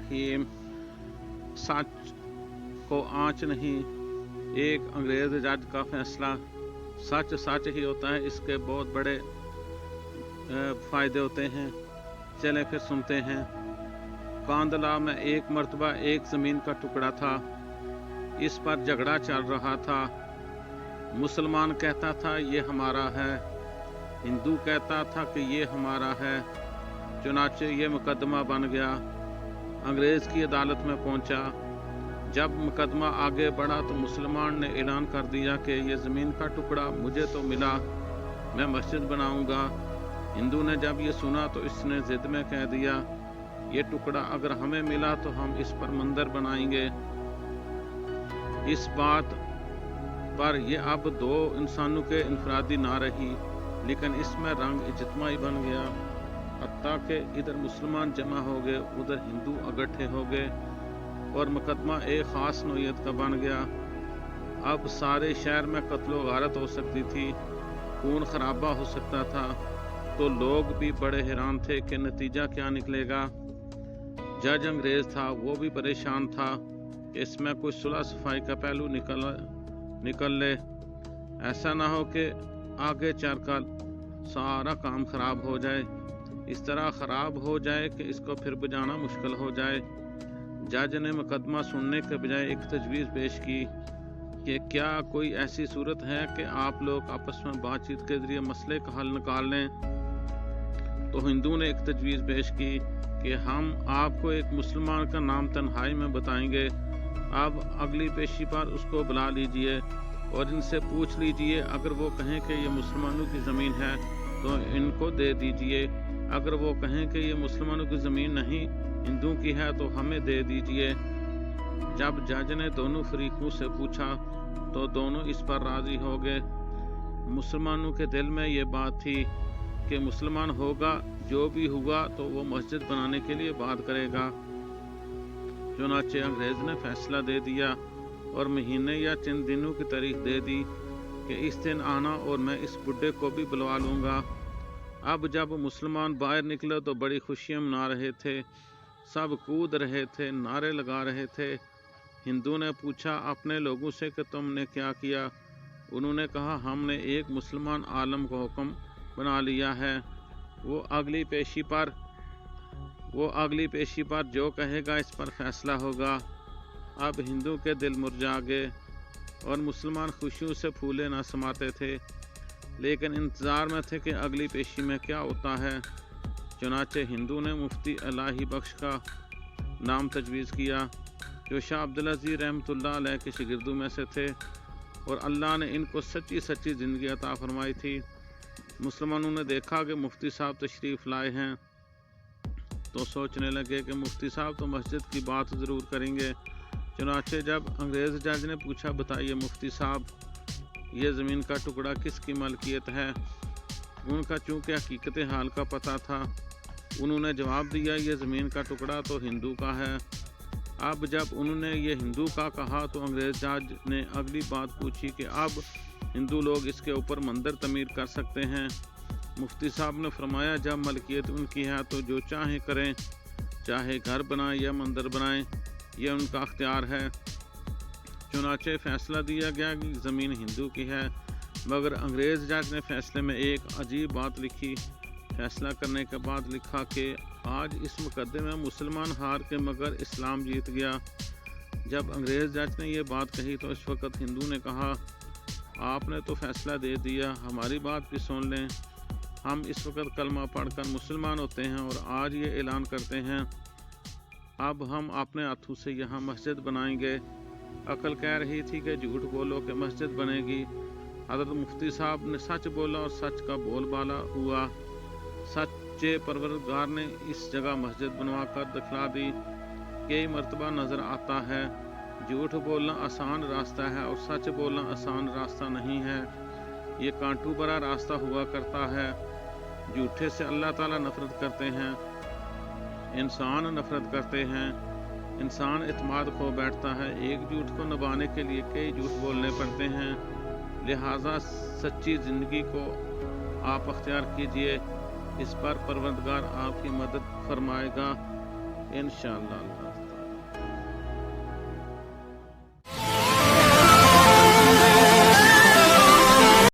रहीम। सच को आँच नहीं, एक अंग्रेज़ जज का फैसला। सच सच ही होता है, इसके बहुत बड़े फ़ायदे होते हैं। चलें फिर सुनते हैं। कांदला में एक मर्तबा एक ज़मीन का टुकड़ा था। इस पर झगड़ा चल रहा था। मुसलमान कहता था ये हमारा है, हिंदू कहता था कि ये हमारा है। चुनाचे ये मुकदमा बन गया, अंग्रेज़ की अदालत में पहुंचा। जब मुकदमा आगे बढ़ा तो मुसलमान ने ऐलान कर दिया कि ये ज़मीन का टुकड़ा मुझे तो मिला, मैं मस्जिद बनाऊंगा। हिंदू ने जब ये सुना तो इसने ज़िद में कह दिया, ये टुकड़ा अगर हमें मिला तो हम इस पर मंदिर बनाएंगे। इस बात पर यह अब दो इंसानों के इनफरादी ना रही, लेकिन इसमें रंग इज्तिमाई बन गया। हत्ता कि इधर मुसलमान जमा हो गए, उधर हिंदू इकट्ठे हो गए और मुकदमा एक ख़ास नौयत का बन गया। अब सारे शहर में कत्लो गारत हो सकती थी, खून खराबा हो सकता था। तो लोग भी बड़े हैरान थे कि नतीजा क्या निकलेगा। जज अंग्रेज़ था, वो भी परेशान था कि इसमें कोई सुलह सफाई का पहलू निकल ले। ऐसा ना हो कि आगे चलकर सारा काम खराब हो जाए, इस तरह खराब हो जाए कि इसको फिर बुझाना मुश्किल हो जाए। जज ने मुकदमा सुनने के बजाय एक तजवीज़ पेश की कि क्या कोई ऐसी सूरत है कि आप लोग आपस में बातचीत के ज़रिए मसले का हल निकाल लें। तो हिंदू ने एक तजवीज़ पेश की कि हम आपको एक मुसलमान का नाम तन्हाई में बताएंगे। अब अगली पेशी पर उसको बुला लीजिए और इनसे पूछ लीजिए, अगर वो कहें कि ये मुसलमानों की ज़मीन है तो इनको दे दीजिए, अगर वो कहें कि ये मुसलमानों की ज़मीन नहीं हिंदू की है तो हमें दे दीजिए। जब जज ने दोनों फरीकों से पूछा तो दोनों इस पर राज़ी हो गए। मुसलमानों के दिल में ये बात थी कि मुसलमान होगा, जो भी हुआ तो वो मस्जिद बनाने के लिए बात करेगा। चुनाचे अंग्रेज़ ने फैसला दे दिया और महीने या चंद दिनों की तारीख दे दी कि इस दिन आना और मैं इस बुढ़े को भी बुलवा लूँगा। अब जब मुसलमान बाहर निकले तो बड़ी खुशियाँ मना रहे थे, सब कूद रहे थे, नारे लगा रहे थे। हिंदू ने पूछा अपने लोगों से कि तुमने क्या किया। उन्होंने कहा, हमने एक मुसलमान आलम को हुक्म बना लिया है, वो अगली पेशी पर जो कहेगा इस पर फैसला होगा। अब हिंदू के दिल मुरझा गए और मुसलमान खुशियों से फूले ना समाते थे, लेकिन इंतज़ार में थे कि अगली पेशी में क्या होता है। चुनाचे हिंदू ने मुफ्ती इलाही बख्श का नाम तजवीज़ किया, जो शाह अब्दुल अज़ीज़ रहमतुल्लाह अलैह के शागिर्दों में से थे और अल्लाह ने इनको सच्ची सच्ची ज़िंदगी अता फरमाई थी। मुसलमानों ने देखा कि मुफ्ती साहब तशरीफ़ लाए हैं तो सोचने लगे कि मुफ्ती साहब तो मस्जिद की बात ज़रूर करेंगे। चुनाचे जब अंग्रेज़ जज ने पूछा, बताइए मुफ्ती साहब, ये ज़मीन का टुकड़ा किसकी मलकियत है। उनका चूँकि हकीकत हाल का पता था, उन्होंने जवाब दिया, ये ज़मीन का टुकड़ा तो हिंदू का है। अब जब उन्होंने ये हिंदू का कहा तो अंग्रेज़ जज ने अगली बात पूछी कि अब हिंदू लोग इसके ऊपर मंदिर तमीर कर सकते हैं। मुफ्ती साहब ने फरमाया, जब मलकियत उनकी है तो जो चाहे करें, चाहे घर बनाएं या मंदिर बनाएं, यह उनका अख्तियार है। चुनाचे फैसला दिया गया कि ज़मीन हिंदू की है, मगर अंग्रेज़ जज ने फैसले में एक अजीब बात लिखी। फैसला करने के बाद लिखा कि आज इस मुकदमे में मुसलमान हार के मगर इस्लाम जीत गया। जब अंग्रेज़ जज ने यह बात कही तो इस वक्त हिंदू ने कहा, आपने तो फैसला दे दिया, हमारी बात भी सुन लें। हम इस वक्त कलमा पढ़कर मुसलमान होते हैं और आज ये ऐलान करते हैं, अब हम अपने हाथों से यहाँ मस्जिद बनाएंगे। अकल कह रही थी कि झूठ बोलो कि मस्जिद बनेगी। हज़रत मुफ्ती साहब ने सच बोला और सच का बोलबाला हुआ। सच्चे परवरदिगार ने इस जगह मस्जिद बनवा कर दिखला दी। कई मरतबा नज़र आता है, झूठ बोलना आसान रास्ता है और सच बोलना आसान रास्ता नहीं है। ये कांटू भरा रास्ता हुआ करता है। झूठे से अल्लाह ताला नफरत करते हैं, इंसान नफरत करते हैं। इंसान इत्मीनान खो बैठता है। एक झूठ को निभाने के लिए कई झूठ बोलने पड़ते हैं। लिहाजा सच्ची ज़िंदगी को आप अख्तियार कीजिए, इस पर परवरदिगार आपकी मदद फरमाएगा इंशाअल्लाह।